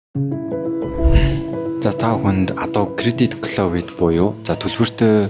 За та бүхэнд Adobe Credit Cloud буюу төлбөртэй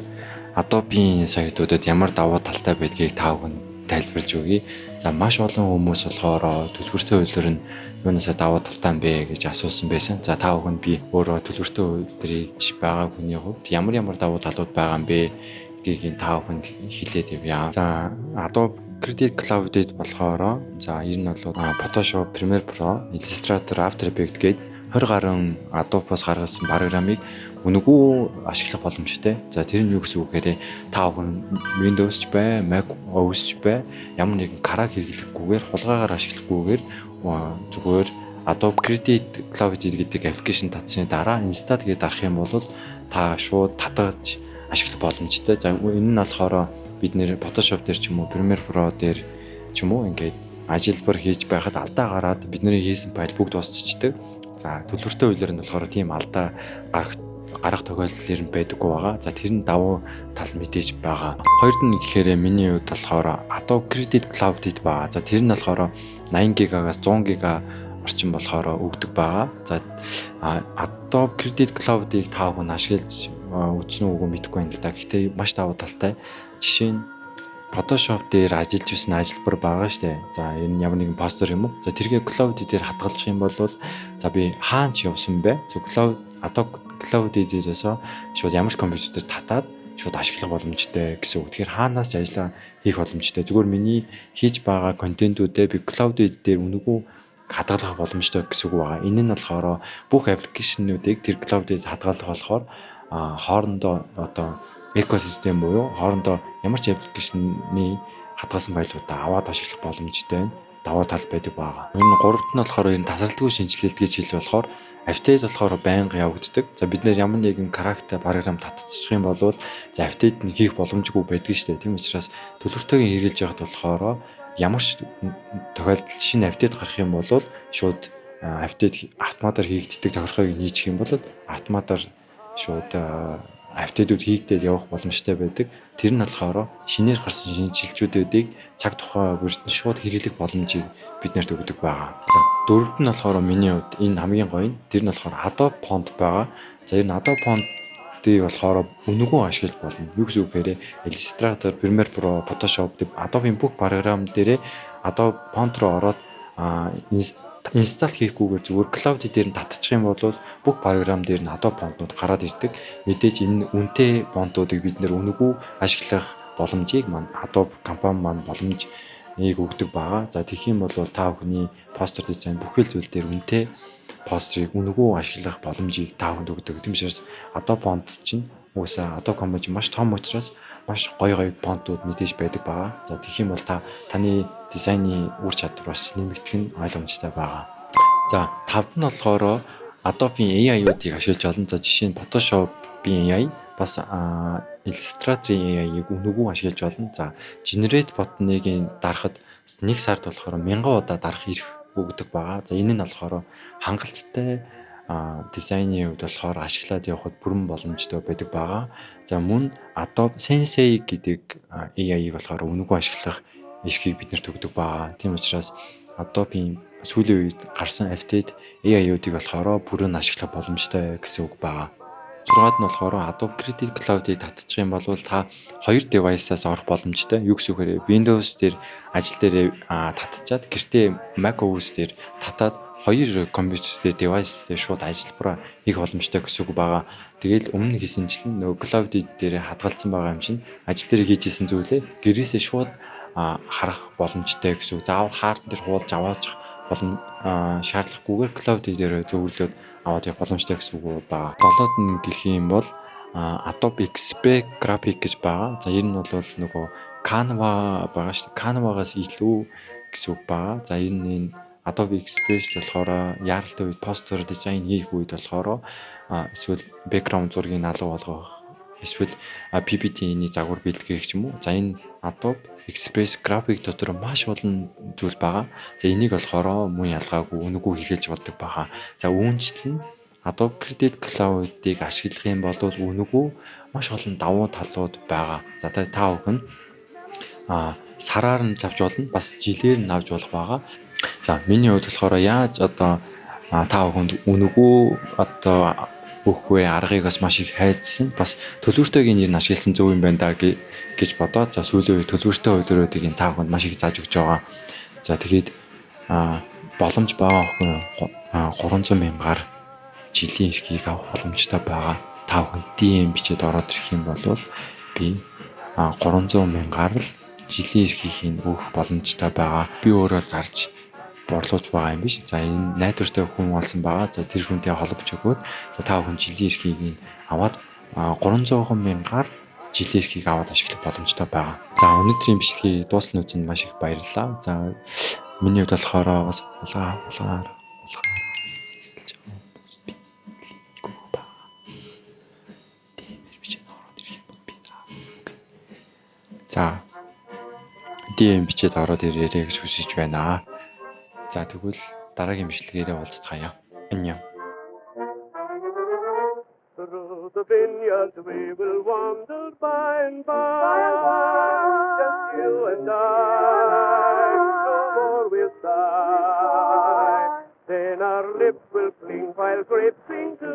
Adobe-ийн сайтуудад ямар давуу талтай байдгийг та бүхэнд тайлбарлаж өгье. За маш олон хүмүүс болохоор төлбөртэй хуулиар нь юунаас давуу талтай юм бэ гэж асуусан байсан. За та бүхэнд би өөрөө төлбөртэй хуулийг байгаа хүний хувьд ямар давуу талууд байгаа юм бэ гэдгийг та бүхэнд хэлээд явъя. За Adobe Credit Cloud-д болохоор ер нь бол Photoshop, Premiere Pro, Illustrator, After Effects гээд 20 гаруй Adobe-оос гаргасан программыг үнэгүй ашиглах боломжтой. За тэр нь юу гэсэн үг гэхээр та бүхэн Windows ч бай, Mac OS ч бай, ямар нэгэн караг хэрэглэхгүйгээр, хулгайгаар ашиглахгүйгээр зүгээр Adobe Credit Cloud гэдэг аппликейшн татсны дараа install гэж дарах юм бол та шууд татгаж ашиглах боломжтой. За энэ нь болохоор бид нэр Photoshop дээр ч юм уу, Premiere Pro дээр ч юм уу ингээд ажилбар хийж байхад алдаа гараад бидний хийсэн файл бүгд устчихдаг. За төлбөртэй хуулиар нь болохоор тийм алдаа гарах тохиолдол юм байдаггүй байгаа. За тэр нь давуу тал мэдээж байгаа. Хоёрд нь гэхээр миний хувьд болохоор Adobe Credit Cloud-д байгаа. За тэр нь болохоор 80 гигагаас 100 гига орчим болохоор өгдөг байгаа. За Adobe Credit Cloud-ыг та бүхэн ашиглаж үзнэ үгүй мэдэхгүй юм л да. Гэхдээ маш давуу талтай. Жишээ нь Photoshop дээр ажиллаж байсан ажилбар байгаа штэ. За энэ нь ямар нэгэн постэр юм уу? За тэргээ Cloud дээр хадгалах юм бол за би хаана ч явсан бэ? Зөв Adobe Cloud дээрээс шууд ямар ч компьютер дээр татаад шууд ашиглах боломжтой гэсэн үг. Тэгэхээр хаанаас ч ажиллаа хийх боломжтой. Зүгээр миний хийж байгаа контентуудыг би Cloud дээр үнэгүй хадгалах боломжтой гэсэн үг байгаа. Энэ нь болохоор бүх аппликейшнуудыг тэр Cloud дээр хадгалах болохоор хоорондоо экосистем буюу хоорондоо ямар ч аппликейшны хадгалсан файлуудаа аваад ашиглах боломжтой давуу тал байдаг байгаа. Энэ гуравт нь болохоор энэ тасралтгүй шинжилэлт гэж хэлж болохоор апдейт болохоор байнга явагддаг. За бид нэр ямар нэгэн character програм татчих юм бол апдейт нь хийх боломжгүй байдаг шүү дээ. Тийм учраас төлбөртэйг хэрэгжилж байхад болохоор ямар ч тохиолдолд шинэ апдейт гарах юм бол шууд апдейт автоматар хийгддэг тохиргоог нийцэх юм бол автоматар шууд апдейтууд хийгдээд явах боломжтой байдаг. Тэр нь болохоор шинээр гарсан шинжилгээүүдийг цаг тухай бүрт нь шууд хэрэглэх боломжийг биднэрт өгдөг байгаа. За дөрөвт нь болохоор миний хувьд энэ хамгийн гоё нь тэр нь болохоор Adobe Font байгаа. За энэ Adobe Font-ийг болохоор үнэгүй ашиглаж болно. Юу гэсэн үг вэ? Illustrator, Premiere Pro, Photoshop гэдэг Adobe-ийн бүх програм дээрээ Adobe Font руу ороод инсталл хийхгүйгээр зүгээр Cloud дээр нь татчих юм бол бүх програм дээр нь Adobe Font-нууд гараад ирдэг. Мэдээж энэ үнэтэй фонтуудыг бид нэр үнэгүй ашиглах боломжийг Adobe компани маань боломжийг өгдөг байгаа. За тэгэх юм бол та бүхний постэр дизайн бүхэл зүйл дээр үнэтэй постерыг үнэгүй ашиглах боломжийг та бүхэнд өгдөг. Тийм учраас Adobe Font чинь уусаа Adobe компани маш том учраас маш гоё фонтууд мэдээж байдаг байгаа. За тэгэх юм бол таны дизайны үр чадвар бас нэмэгдэх нь ойлгомжтой байгаа. За тавд нь болохоор Adobe-ийн AI-уудыг ашиглаж олон. За жишээ нь Photoshop-ийн AI бас Illustrator-ийн AI-ыг үнэгүй ашиглаж болно. За Generate button-ыг дарахад 1 сард болохоор 1000 удаа дарах эрх өгдөг байгаа. За энэ нь болохоор хангалттай дизайны хувьд болохоор ашиглаад явахад бүрэн боломжтой байдаг байгаа. За мөн Adobe Sensei гэдэг AI-ыг болохоор үнэгүй ашиглах эрхийг биднэрт өгдөг байгаа. Тийм учраас Adobe-ийн сүүлийн үед гарсан апдейт AI-уудыг болохоор бүрэн ашиглах боломжтой гэсэн үг байгаа. 6-ад нь болохоор Adobe Credit Cloud-ыг татчих юм бол та 2 девайсаас орох боломжтой. Юу гэсэн үг вэ? Windows дээр ажил дээр татчихад гэртээ Mac OS дээр татаад 2 компьютер девайс дээр шууд ажиллабараа хийх боломжтой гэсэн үг байгаа. Тэгэл өмнө хийсэнчлэн нөгөө Cloud дээр хадгалсан байгаа юм чинь ажил дээр хийжсэн зүйлээ гэрээсээ шууд харах боломжтой гэсэн үг. Заавал хард дээр хуулж аваачих шаардлагагүйгээр Cloud дээр зөвлөд аваад явах боломжтой гэсэн үг байгаа. 7-д нь гэх юм бол Adobe Express Graphics гэж байгаа. За энэ нь бол нөгөө Canva байгаа шүү дээ. Canva-гаас илүү гэсэн үг байгаа. За энэ Adobe Express болохоор яаралтай үед постэр дизайн хийх үед болохоор эсвэл background зургийг алга болгох эсвэл PPT-ний загвар бэлтгэх ч юм уу. За энэ Adobe Express Graphics дотор маш олон зүйл байгаа. За энийг болохоор мөн ялгаагүй үнэгүй хэрэгжилж болдог байгаа. За үүнчлэн Adobe Credit Cloud-ыг ашиглах юм бол үнэгүй маш олон давуу талууд байгаа. За та бүхэн сараар нь авч болно, бас жилээр нь авч болох байгаа. За миний хувьд болохоор яаж одоо та бүхэнд үнэгүй одоо өгөхгүй аргыг бас маш их хайжсан. Бас төлөвштэйгийн нэр нь ашигласан зөв юм байна да гэж бодоод за сүүлийн үе төлөвштэй хувьдруудыг энэ та бүхэнд маш их зааж өгч байгаа. За тэгээд боломж байгаа охин 300 мянгаар жилийн эрхийг авах боломжтой байгаа. Та бүхэн DM бичээд ороод ирэх юм бол би 300 мянгаар л жилийн эрхийг өгөх боломжтой байгаа. Би өөрөө зарж борлуулж байгаа юм биш. За энэ найдвартай хүн болсон байгаа. За тэр хүнтэй холбож өгөөд за та бүхэн жилийн эрхийг аваад 300 мянгаар жилийн эрхийг аваад ашиглах боломжтой байгаа. За өнөөдрийн бичлэгийг дуусны үзэнд маш их баярлалаа. За миний хувьд болохоор бас улгаар за DM бичээд ороод ирээрэй гэж хүсэж байна. За тэгвэл дараагийн бичлэгээрээ уулзцаая. Аньян. Through the vineyards we will wander by and by, just you and I, no more we'll sigh. Then our lips will cling while grapes sing to